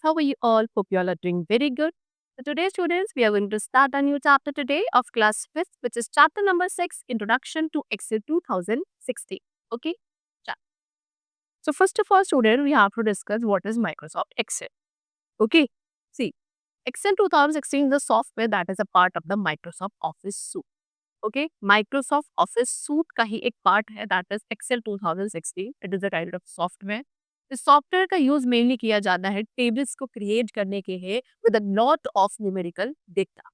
How are you all? Hope you all are doing very good. So today, students, we are going to start a new chapter today of class 5th, which is chapter number 6, Introduction to Excel 2016. Okay? Cha- So first of all, student, we have to discuss what is Microsoft Excel. Okay? See, Excel 2016 is a software that is a part of the Microsoft Office suite. Okay? Microsoft Office suite का ही एक part है, that is Excel 2016. It is a kind of software. इस software का use mainly किया जाता है tables को create करने के लिए with a lot of numerical data.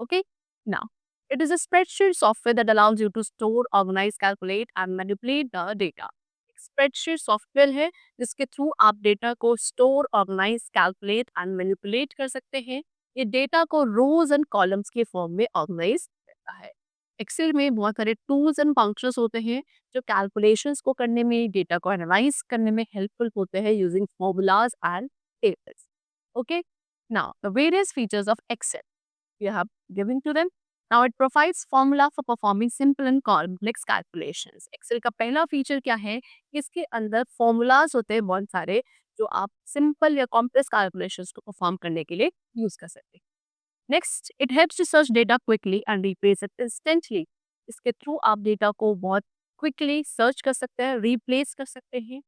Okay, now it is a spreadsheet software that allows you to store, organise, calculate and manipulate the data. Spreadsheet software है जिसके थ्रू आप डेटा को store, organise, calculate and manipulate कर सकते हैं. ये data को rows and columns के फॉर्म में ऑर्गेनाइज करता है. एक्सेल में बहुत सारे टूल्स एंड फंक्शंस होते हैं जो कैलकुलेशंस को करने में, डेटा को एनालाइज करने में हेल्पफुल होते हैं using formulas and tables. Okay, now the various features of Excel you have given to them. Now it provides formula for performing simple and complex calculations. Excel का पहला फीचर क्या है कि इसके अंदर फॉर्मूलाज होते हैं बहुत सारे जो आप सिंपल या कॉम्प्लेक्स कैलकुलेशंस को परफॉर्म करने के लिए यूज कर सकते हैं. Next, it helps to search data quickly and replace it instantly. इसके थ्रू आप डेटा को बहुत क्विकली सर्च कर सकते हैं, रिप्लेस कर सकते हैं.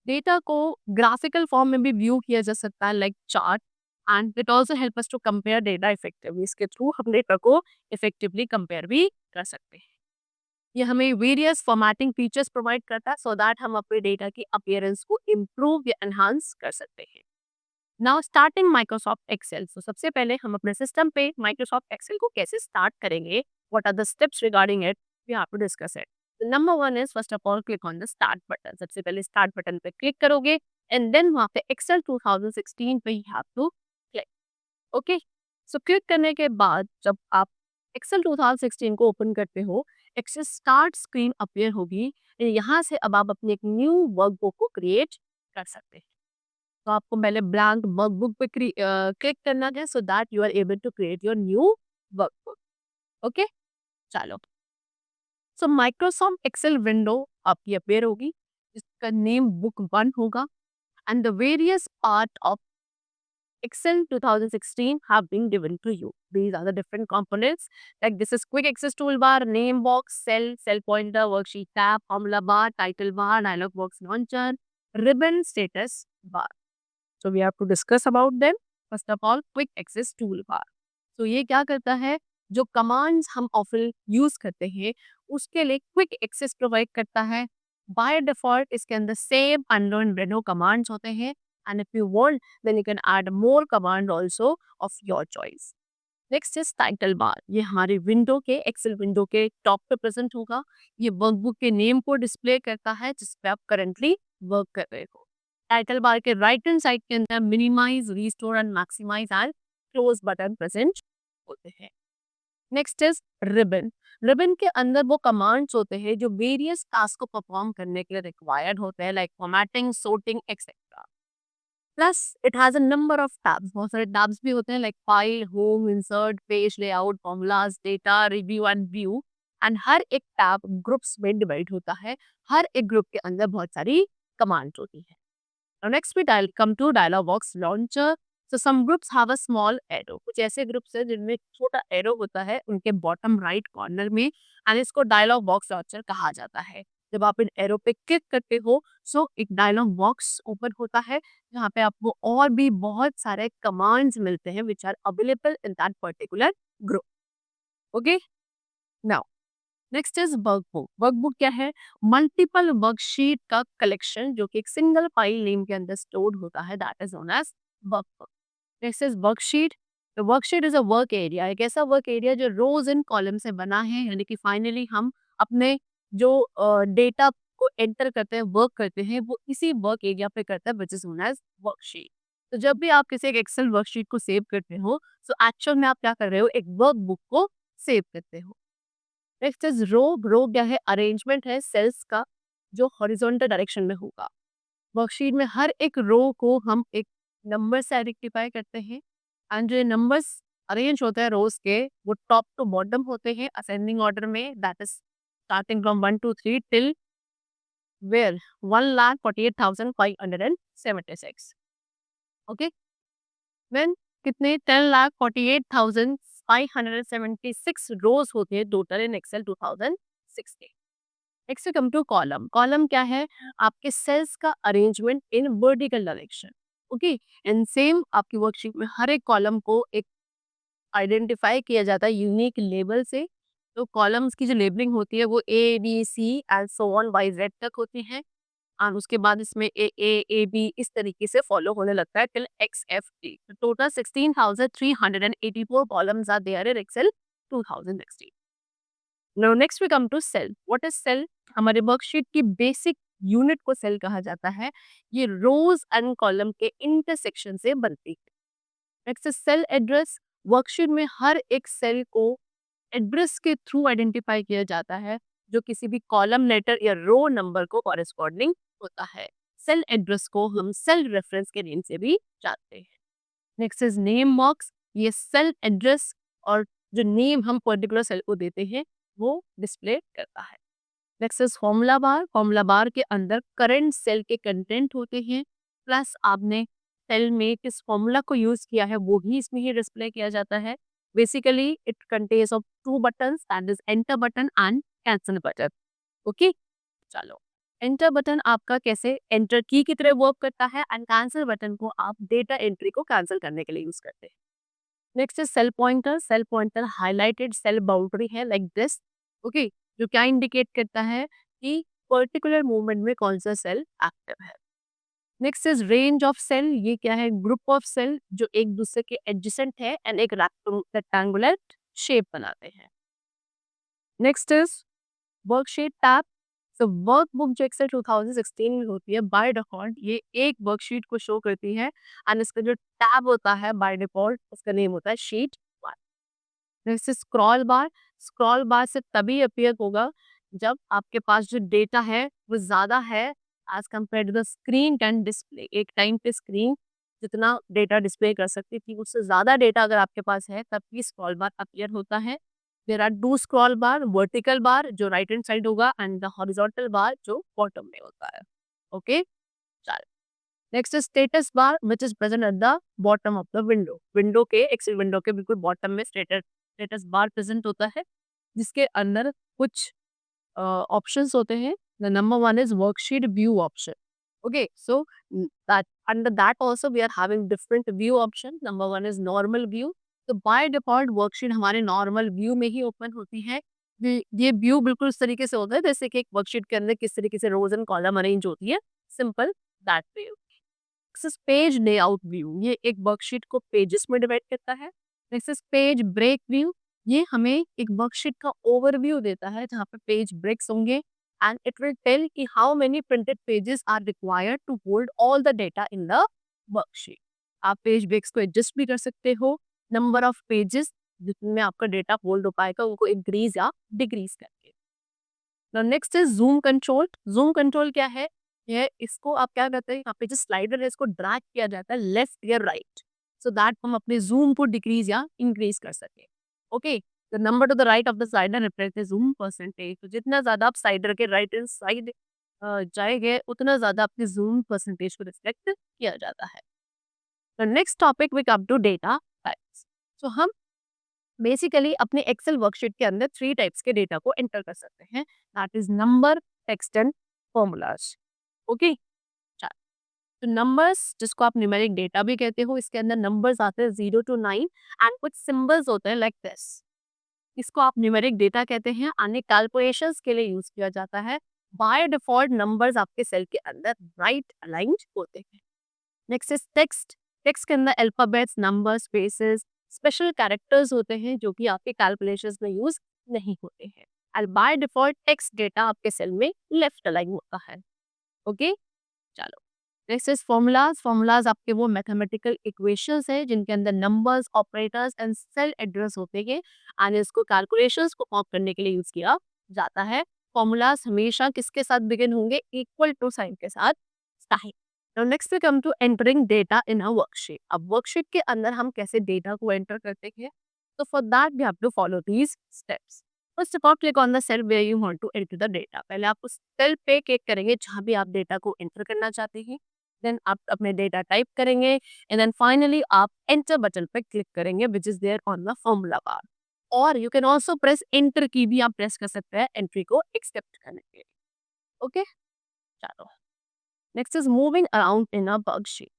डेटा को ग्राफिकल फॉर्म में भी व्यू किया जा सकता है like chart, and it also help us to compare data effectively. इसके थ्रू हम डेटा को इफेक्टिवली कंपेयर भी कर सकते हैं. ये हमें वेरियस फॉर्मेटिंग फीचर्स प्रोवाइड करता है सो दैट हम अपने डेटा की अपीयरेंस को इम्प्रूव या एनहांस कर सकते हैं. Now starting Microsoft Excel. तो सबसे पहले हम अपने सिस्टम पे माइक्रोसॉफ्ट एक्सेल को कैसे स्टार्ट करेंगे, what are the steps regarding it, we have to discuss it. Number one is first of all click on the start button. सबसे पहले स्टार्ट बटन पे क्लिक करोगे एंड देन वहाँ पे एक्सेल 2016 पे you have to click. Okay, so click करने के बाद जब आप एक्सेल 2016 को ओपन करते हो, एक्सेल स्टार्ट स्क्रीन अपीयर होगी. यहाँ से अब आप अपनी एक न्यू वर्कबुक को क्रिएट कर सकते हैं. तो आपको पहले ब्लैंक वर्कबुक पे क्लिक करना है so that you are able to create your new workbook. Okay, चलो. सो माइक्रोसॉफ्ट एक्सेल विंडो आपकी अपेयर होगी जिसका नेम बुक 1 होगा and the various part of Excel 2016 have been given to you. These are the different components. Like this is quick access toolbar, name box, cell pointer, worksheet tab, formula bar, title bar, dialog box launcher, ribbon, status bar. So we have to discuss about them. First of all, quick access toolbar. So ये क्या करता है, जो commands हम often use करते हैं उसके लिए क्विक एक्सेस प्रोवाइड करता है. बाय डिफॉल्ट इसके अंदर सेव, अनलर्न, रेनो कमांड्स होते हैं and if you want then you can add more command also of your choice. Next is title bar. ये हमारी विंडो के, एक्सेल विंडो के टॉप पे प्रेजेंट होगा. ये वर्कबुक के नेम को डिस्प्ले करता है जिस पे आप करंटली वर्क कर रहे हो. टाइटल बार के राइट हैंड साइड के अंदर minimise, restore and maximise and close button present होते हैं. Next is ribbon. रिबन के अंदर वो कमांड्स होते हैं जो वेरियस टास्क को परफॉर्म करने के लिए रिक्वायर्ड होते हैं like formatting, sorting, etcetera. Plus it has a number of tabs. बहुत सारे टैब्स भी होते हैं like file, home, insert, page layout, formulas, data, review and view. And हर एक टैब ग्रुप्स में डिवाइड होता है. हर एक ग्रुप के अंदर बहुत सारी कमांड्स होती है. Now next we come to dialog box launcher. So some groups have a small arrow. कुछ ऐसे ग्रुप्स हैं जिनमें छोटा एरो होता है उनके बॉटम राइट कॉर्नर में एंड इसको डायलॉग बॉक्स लॉन्चर कहा जाता है. जब आप इन एरो पे क्लिक करते हो सो एक डायलॉग बॉक्स ओपन होता है जहाँ पे आपको और भी बहुत सारे कमांड्स मिलते हैं which are available in that particular group. Okay, now next is workbook. Workbook क्या है? मल्टीपल वर्कशीट का कलेक्शन जो कि एक सिंगल फाइल नेम के अंदर स्टोर्ड होता है, that is known as workbook. Next is worksheet. The worksheet is a work area. एक ऐसा वर्क एरिया जो रोज इन कॉलम से बना है, यानी कि फाइनली हम अपने जो डेटा को एंटर करते हैं, वर्क करते हैं, वो इसी वर्क एरिया पे करते हैं which is known as worksheet. तो जब भी आप किसी एक एक्सेल वर्कशीट को सेव करते हो सो एक्चुअल में आप क्या कर रहे हो, एक वर्कबुक को सेव करते हो. नेक्स्ट इज रो. रो क्या है? अरेंजमेंट है सेल्स का जो हॉरिजॉन्टल डायरेक्शन में होगा. वर्कशीट में हर एक रो को हम एक नंबर से आइडेंटिफाई करते हैं एंड जो नंबर्स अरेंज होते हैं रोज के वो टॉप टू बॉटम होते हैं असेंडिंग ऑर्डर में, that is starting from 1 2 3 till where 1,48,576. Okay, when कितने 10,48,576 रोज होते हैं total in Excel 2016। Next come to column. Column क्या है? आपके सेल्स का arrangement in vertical direction. Okay, and same आपकी वर्कशीट में हर एक कॉलम को एक आइडेंटिफाई किया जाता है यूनिक लेबल से। तो कॉलम्स की जो लेबलिंग होती है वो A B C and so on Y Z तक होती है, और उसके बाद इसमें ए बी इस तरीके से फॉलो होने लगता है till X F D. Total 16,384 columns are there in Excel 2016। Now next we come to cell. What is cell? हमारे वर्कशीट की बेसिक यूनिट को सेल कहा जाता है। ये रोज एंड कॉलम के इंटरसेक्शन से बनती है। Next is cell address. Worksheet में हर एक सेल को एड्रेस के थ्रू आइडेंटिफाई किया जाता है, जो किसी भी कॉलम लेटर या रो नंबर को कॉरेस्पॉन्डिंग होता है। सेल एड्रेस को हम सेल रेफरेंस के नेम से भी जानते हैं। Next is name box. ये सेल एड्रेस और जो नेम हम पर्टिकुलर सेल को देते हैं वो डिस्प्ले करता है। Next is formula bar. Formula bar के अंदर करंट सेल के कंटेंट होते हैं, प्लस आपने सेल में किस फॉर्मूला को यूज किया है वो भी इसमें ही डिस्प्ले किया जाता है। Basically it contains of two buttons, that is enter button and cancel button. Okay, चलो एंटर बटन आपका कैसे एंटर की तरह वर्क करता है, एंड कैंसिल बटन को आप डेटा एंट्री को कैंसिल करने के लिए यूज करते हैं। Next is cell pointer. Cell pointer highlighted cell boundary है लाइक दिस। ओके, जो क्या इंडिकेट करता है कि पर्टिकुलर मूवमेंट में कौन सा सेल एक्टिव है। Next is range of cell. ये क्या है? ग्रुप ऑफ सेल जो एक दूसरे के एडजेसेंट है एंड एक रेक्टेंगुलर शेप बनाते हैं। Next is worksheet tab. तो वर्कबुक जो एक्सेल 2016 में होती है बाय डिफॉल्ट ये एक वर्कशीट को शो करती है, एंड इसका जो टैब होता है बाय डिफॉल्ट उसका नेम होता है शीट 1। नेक्स्ट स्क्रॉल बार। स्क्रॉल बार से तभी अपीयर होगा जब आपके पास जो डेटा है वो ज़्यादा है as compare to the screen can display. एक टाइम पे स्क्रीन जितना डेटा डिस्प्ले कर सकती थी उससे ज़्यादा डेटा अगर आपके पास है तब भी स्क्रॉल बार अपीयर होता है। There are two scroll bar, vertical bar जो राइट हैंड साइड होगा एंड द हॉरिजॉन्टल बार जो बॉटम में होता है। ओके, चलो next status bar which is present at the bottom of the window. Window के एक्सेल विंडो के बिल्कुल बॉटम में स्टेटस बार प्रेजेंट होता है, जिसके अंदर कुछ ऑप्शंस होते हैं। The number one is worksheet view option. Okay, so that under that also we are having different view option. Number one is normal view. तो बाय डिफॉल्ट वर्कशीट हमारे normal view में ही ओपन होती है। ये view बिल्कुल इस तरीके से होता है जैसे कि एक वर्कशीट के अंदर किस तरीके से रोज एंड कॉलम अरेंज होती है, simple that view. Next is page layout view. ये एक वर्कशीट को पेजेस में डिवाइड करता है। Next is page break view. ये हमें एक वर्कशीट का ओवरव्यू देता है जहाँ पे पेज ब्रेक्स होंगे, एंड इट विल टेल कि how many printed pages are required to hold all the data in the worksheet. आप पेज ब्रेक्स को एडजस्ट भी कर सकते हो, नंबर ऑफ पेजेस जितने आपका डेटा होल्ड हो पाएगा उनको इंक्रीज या डिक्रीज करके। Next is zoom control. Zoom control क्या है? ये इसको आप क्या करते हैं, यहाँ पे जो स्लाइडर है इसको ड्रैग किया जाता है लेफ्ट या राइट, सो दैट हम अपने जूम को डिक्रीज या इंक्रीज कर सके। Okay, the number two the right of the slider represent zoom percentage. तो जितना ज्यादा आप स्लाइडर के राइट हैंड साइड जाएंगे उतना ज्यादा आपके जूम परसेंटेज को रिफ्लेक्ट किया जाता है। The next topic we come to data types. तो हम बेसिकली अपने एक्सेल वर्कशीट के अंदर 3 टाइप्स के डेटा को एंटर कर सकते हैं, that is number, text and formulas. Okay, तो नंबर्स जिसको आप न्यूमेरिक डेटा भी कहते हो, इसके अंदर नंबर्स आते हैं 0 to 9 एंड कुछ सिंबल्स होते हैं लाइक दिस। इसको आप न्यूमेरिक डेटा कहते हैं, अन्य कैलकुलेशंस के लिए यूज किया जाता है। बाय डिफॉल्ट नंबर्स आपके सेल के अंदर राइट अलाइंड होते हैं। Next is text. टेक्स्ट के अंदर alphabets, numbers, spaces, special characters होते हैं जो कि आपके कैलकुलेशंस में यूज नहीं होते हैं, and by default text data आपके सेल में लेफ्ट अलाइन होता है। ओके, चलो नेक्स्ट इज फॉर्मूलाज। फॉर्मूलाज आपके वो मैथमेटिकल इक्वेशंस है जिनके अंदर numbers, operators and cell address होते हैं, एंड इसको कैलकुलेशंस को परफॉर्म करने के लिए यूज किया जाता है। फॉर्मूलाज हमेशा किसके साथ बिगिन होंगे? इक्वल टू साइन के साथ। Now next we come to entering data in a worksheet. अब वर्कशीट के अंदर हम कैसे डेटा को एंटर करते हैं? तो for that we have to follow these steps. First of all click on the cell where you want to enter the data. पहले आप उस सेल पे क्लिक करेंगे जहां भी आप डेटा को एंटर करना चाहते हैं। देन आप अपने डेटा टाइप करेंगे एंड देन फाइनली आप एंटर बटन पे क्लिक करेंगे which is there on the formula bar. और you can also press enter key भी आप प्रेस कर सकते हैं एंट्री को एक्सेप्ट करने के लिए। ओके, चलो next is moving around in a worksheet.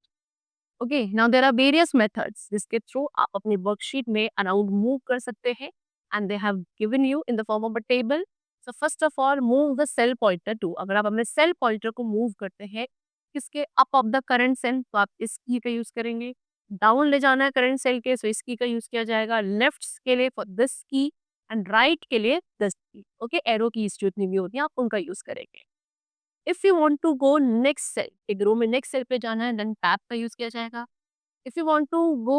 Okay, now there are various methods जिसके थ्रू आप अपनी वर्कशीट में अराउंड मूव कर सकते हैं and they have given you in the form of a table. So first of all move the cell pointer to, अगर आप अपने सेल पॉइंटर को मूव करते हैं किसके up of the current cell तो आप इस की का यूज करेंगे। डाउन ले जाना है करंट सेल के सो इस की का यूज किया जाएगा। लेफ्ट के लिए फॉर दिस की एंड राइट के लिए दिस की। ओके, एरो की जितनी भी होती है आप उनका यूज करेंगे। If you want to go next cell, एक रो में नेक्स्ट सेल पे जाना है देन टैब का यूज किया जाएगा। If you want to go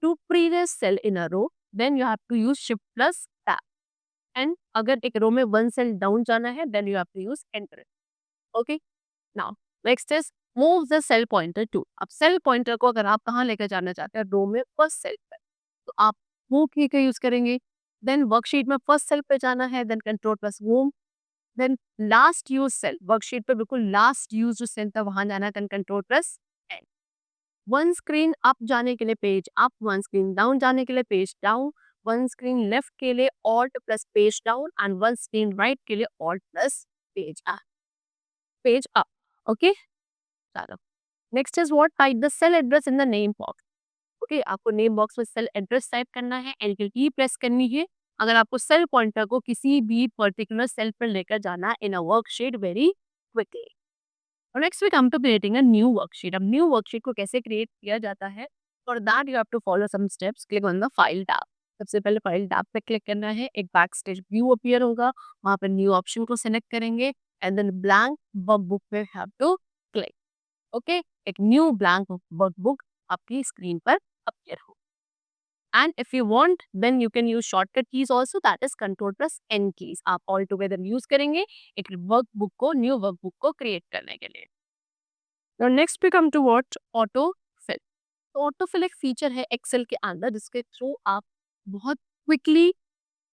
to previous cell in a row, then you have to use shift plus tab. And अगर एक रो में one cell down जाना है, then you have to use enter. Okay? Now, next is move the cell pointer to. अब cell pointer को अगर आप कहाँ लेकर जाना चाहते हैं रो में first cell पर, तो आप move की का यूज करेंगे। Then worksheet में first cell पे जाना है, then control plus move. Then last use cell, worksheet पे बिल्कुल last use जो cell था वहाँ जाना है, then control plus N. One screen up जाने के लिए page up, one screen down जाने के लिए page down, one screen left के लिए alt plus page down and one screen right के लिए alt plus page up. Okay, चलो next is what, type the cell address in the name box. Okay, आपको name box में cell address type करना है, enter की press करनी है अगर आपको सेल पॉइंटर को किसी भी पर्टिकुलर सेल पर लेकर जाना है in a worksheet very quickly. और next we come to creating a new worksheet. अब न्यू वर्कशीट को कैसे क्रिएट किया जाता है, for that you have to follow some steps. Click on the file tab, सबसे पहले फाइल टैब पे क्लिक करना है, एक बैक स्टेज व्यू अपीयर होगा, वहां पर न्यू ऑप्शन को सिलेक्ट करेंगे एंड देन ब्लैंक वर्कबुक पे हैव टू क्लिक। ओके, एक न्यू ब्लैंक वर्कबुक आपकी स्क्रीन पर अपीयर हो। And if you want then you can use shortcut keys also, that is control plus N keys. आप all together use करेंगे एक workbook को, new workbook को create करने के लिए। Now next we come to what, autofill। तो autofill एक फीचर है एक्सेल के अंदर जिसके थ्रू आप बहुत क्विकली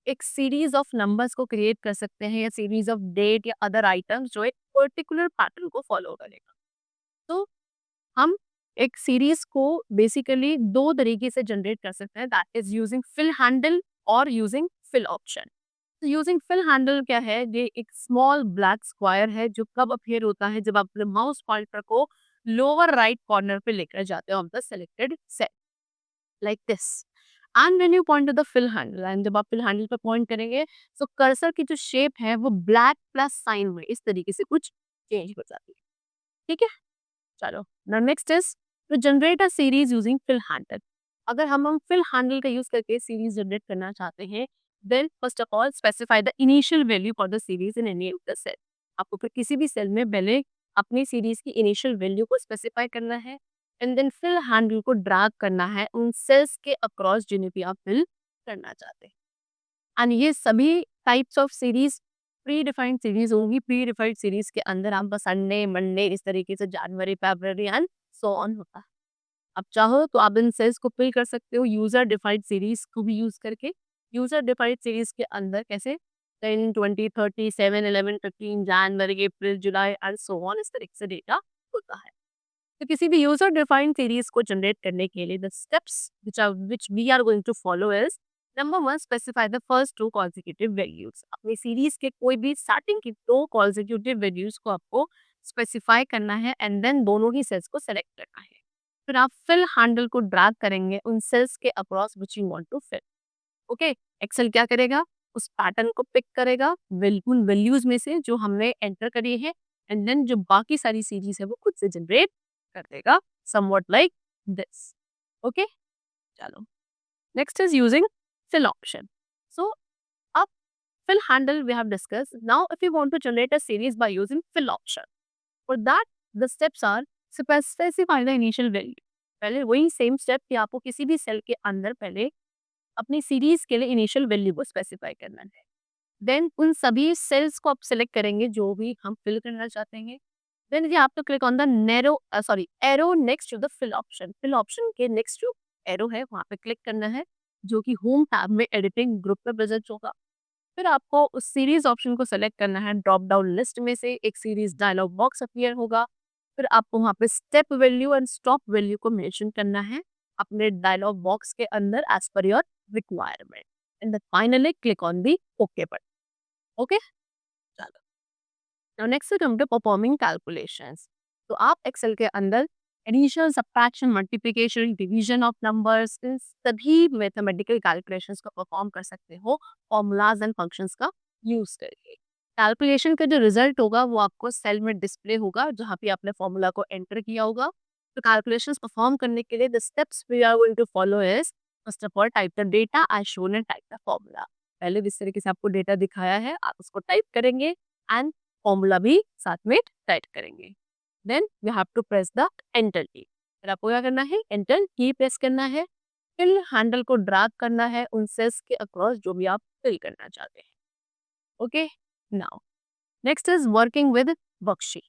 एक सीरीज ऑफ नंबर्स को क्रिएट कर सकते हैं या सीरीज ऑफ डेट या अदर आइटम्स जो एक पर्टिकुलर पैटर्न को फॉलो करेगा। तो हम एक सीरीज को बेसिकली दो तरीके से जनरेट कर सकते हैं, that is using fill handle और यूजिंग फिल ऑप्शन। तो यूजिंग फिल हैंडल क्या है, ये एक स्मॉल ब्लैक स्क्वायर है जो कब अपीयर होता है जब आप अपने माउस पॉइंटर को लोअर राइट कॉर्नर पे लेकर जाते हो of the selected cell like this. And when you point to the fill handle, and जब आप फिल हैंडल पे पॉइंट करेंगे तो कर्सर की जो शेप है वो ब्लैक प्लस साइन में इस तरीके से कुछ चेंज हो जाती है। ठीक है, चलो now next is to generate a series using fill handle. अगर हम फिल हैंडल का यूज करके सीरीज जनरेट करना चाहते हैं then first of all specify the initial value for the series in any of the cell. आपको फिर किसी भी सेल में पहले अपनी सीरीज की इनिशियल वैल्यू को स्पेसिफाई करना है एंड देन फिल हैंडल को ड्रैग करना है उन सेल्स के अक्रॉस जिन्हें भी आप फिल करना चाहते हैं। एंड ये सभी types of series pre defined series होंगी। प्री डिफाइंड सीरीज के अंदर आपका संडे मंडे इस तरीके से जनवरी फरवरी एंड सो ऑन होता है। आप चाहो तो आप इन सेल्स को फिल कर सकते हो यूजर डिफाइंड सीरीज को भी यूज करके। यूजर डिफाइंड सीरीज के अंदर कैसे 10 20 30 7 11 15 जनवरी अप्रैल जुलाई एंड सो ऑन इस तरीके से डेटा होता है। तो किसी भी यूजर डिफाइंड सीरीज को जनरेट करने के लिए the steps which we are going to follow is number 1, specify the first two consecutive values. अपनी सीरीज के कोई भी स्टार्टिंग की दो कॉन्जिक्यूटिव वैल्यूज को आपको स्पेसिफाई करना है एंड देन दोनों ही सेल्स को सेलेक्ट करना है। फिर आप फिल हैंडल को ड्रैग करेंगे उन सेल्स के across which you want to fill. Okay, Excel क्या करेगा, उस पैटर्न को पिक करेगा उन वैल्यूज में से जो हमने एंटर करी है एंड देन जो बाकी सारी सीरीज है वो खुद से जनरेट कर देगा समवॉट लाइक दिस। ओके, चलो next is using fill option। So up fill handle we have discussed। Now if you want to generate a series by using fill option, for that the steps are specify the initial value। पहले वही same step कि आपको किसी भी cell के अंदर पहले अपनी सीरीज के लिए इनिशियल वैल्यू को स्पेसिफाई करना है। देन उन सभी सेल्स को आप सिलेक्ट करेंगे जो भी हम फिल करना चाहते हैं। Then you have to click on the arrow next to the fill option. Fill option के नेक्स्ट जो एरो है वहां पे क्लिक करना है जो कि होम टैब में एडिटिंग ग्रुप पे प्रेजेंट होगा। फिर आपको उस सीरीज ऑप्शन को सेलेक्ट करना है। ड्रॉप डाउन लिस्ट में से एक सीरीज डायलॉग बॉक्स अपीयर होगा। फिर आपको वहाँ पे step value and stop value को मेंशन करना है अपने डायलॉग बॉक्स के अंदर as per your requirement and then finally click on the okay button. Okay, चलो। Now next come to performing calculations. तो आप एक्सेल के अंदर addition, subtraction, multiplication, division of numbers, इन सभी मैथमेटिकल कैलकुलेशंस को परफॉर्म कर सकते हो फॉर्मूलाज एंड फंक्शंस का यूज करके। कैलकुलेशन का जो रिजल्ट होगा वो आपको सेल में डिस्प्ले होगा जहाँ पे आपने फॉर्मूला को एंटर किया होगा। तो कैलकुलेशंस परफॉर्म करने के लिए the steps we are going to follow is, first of all type the data as shown and type the formula. पहले जिस तरीके से आपको डेटा दिखाया है आप उसको टाइप करेंगे एंड फॉर्मूला भी साथ में टाइप करेंगे। Then you have to press the enter key. फिर आपको क्या करना है, एंटर की प्रेस करना है। फिर हैंडल को ड्रैग करना है उन सेल्स के अक्रॉस जो भी आप फिल करना चाहते हैं। Okay, now next is working with worksheet.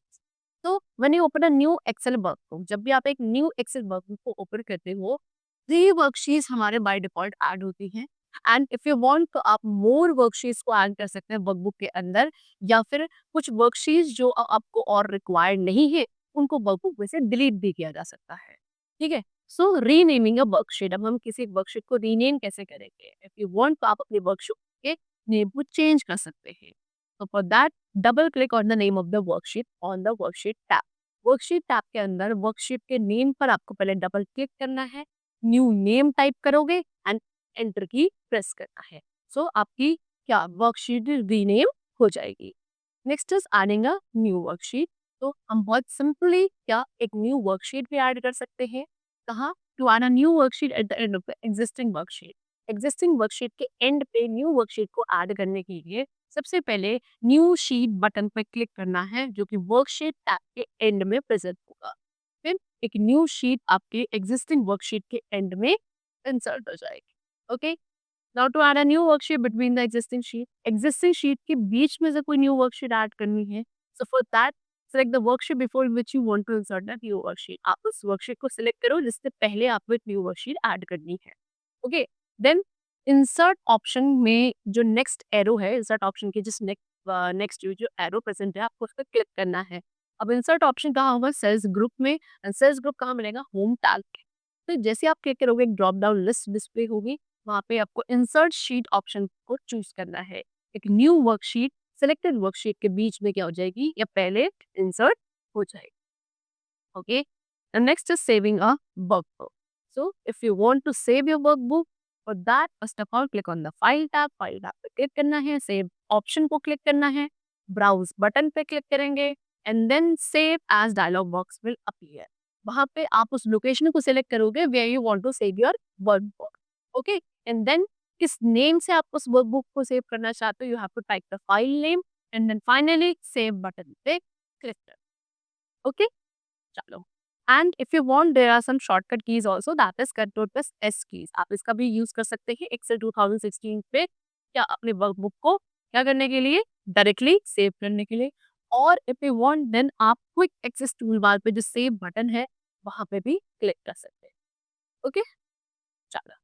तो when you open a new Excel workbook, जब भी आप एक न्यू एक्सेल वर्कबुक को ओपन करते हो, 3 वर्कशीट्स हमारे बाय डिफॉल्ट ऐड होती हैं एंड इफ यू वांट तो आप मोर वर्कशीट्स को ऐड कर सकते हैं वर्कबुक के अंदर, या फिर कुछ वर्कशीट्स जो आपको और रिक्वायर्ड नहीं है उनको वर्कबुक में से डिलीट भी किया जा सकता है। ठीक है, सो रीनेमिंग अ वर्कशीट। अब हम किसी वर्कशीट को रीनेम कैसे करेंगे? इफ यू वांट तो आप अपनी वर्कशीट के नेम को चेंज कर सकते हैं। So for that, double click on the name of the worksheet on the worksheet tab. Worksheet tab के अंदर वर्कशीट के नेम पर आपको पहले डबल क्लिक करना है, न्यू नेम टाइप करोगे एंड एंटर की प्रेस करना है। सो आपकी क्या वर्कशीट रीनेम हो जाएगी। Next is adding a new worksheet. तो हम बहुत सिंपली क्या एक न्यू वर्कशीट भी ऐड कर सकते हैं। कहाँ? To add a new worksheet at the end of the existing worksheet. Existing worksheet के एंड पे न्यू वर्कशीट को ऐड करने के लिए सबसे पहले न्यू शीट बटन पर क्लिक करना है जो कि वर्कशीट टैब के एंड में प्रेजेंट होगा। फिर एक न्यू शीट आपके एग्जिस्टिंग वर्कशीट के एंड में इंसर्ट हो जाएगी। Okay, now to add a new worksheet between the existing sheet के बीच में से कोई न्यू वर्कशीट ऐड करनी है। So for that select the worksheet before which you want to insert that new worksheet. आप उस वर्कशीट को सिलेक्ट करो जिससे पहले आपको एक न्यू वर्कशीट ऐड करनी है। ओके, देन इंसर्ट ऑप्शन में जो नेक्स्ट एरो है, इंसर्ट ऑप्शन के जिस नेक्स्ट जो एरो प्रेजेंट है आपको उस पर क्लिक करना है। अब इंसर्ट ऑप्शन कहाँ होगा? सेल्स ग्रुप में। एंड सेल्स ग्रुप कहाँ मिलेगा? होम टैब पे। तो जैसे आप क्लिक करोगे एक ड्रॉप डाउन लिस्ट डिस्प्ले होगी, वहाँ पे आपको इंसर्ट शीट ऑप्शन को चूज करना है। एक न्यू वर्कशीट सिलेक्टेड वर्कशीट के बीच में क्या हो जाएगी या पहले इंसर्ट हो जाएगी। Okay, and next is saving a workbook. So if you want to save your workbook, for that first of all click on the file tab पे क्लिक करना है, save ऑप्शन को क्लिक करना है, browse बटन पे click करेंगे and then save as dialog box will appear. वहाँ पे आप उस लोकेशन को सिलेक्ट करोगे where you want to save your workbook. Okay, and then किस नेम से आप उस वर्कबुक को सेव करना चाहते हो, you have to type the file name and then finally save button पे क्लिक करो। Okay, चलो। And if you want there are some shortcut keys also, that is control plus S keys. आप इसका भी use कर सकते हैं Excel 2016 पे क्या अपने वर्कबुक को क्या करने के लिए, डायरेक्टली सेव करने के लिए। और इफ यू वांट देन आप क्विक एक्सेस टूल बार पे जो सेव बटन है वहां पे भी क्लिक कर सकते हैं। ओके, चलो।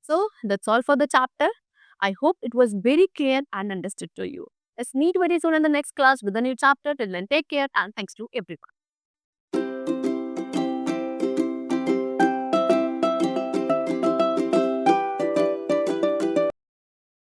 So that's all for the chapter. I hope it was very clear and understood to you. Let's meet very soon in the next class with a new chapter. Till then, take care and thanks to everyone.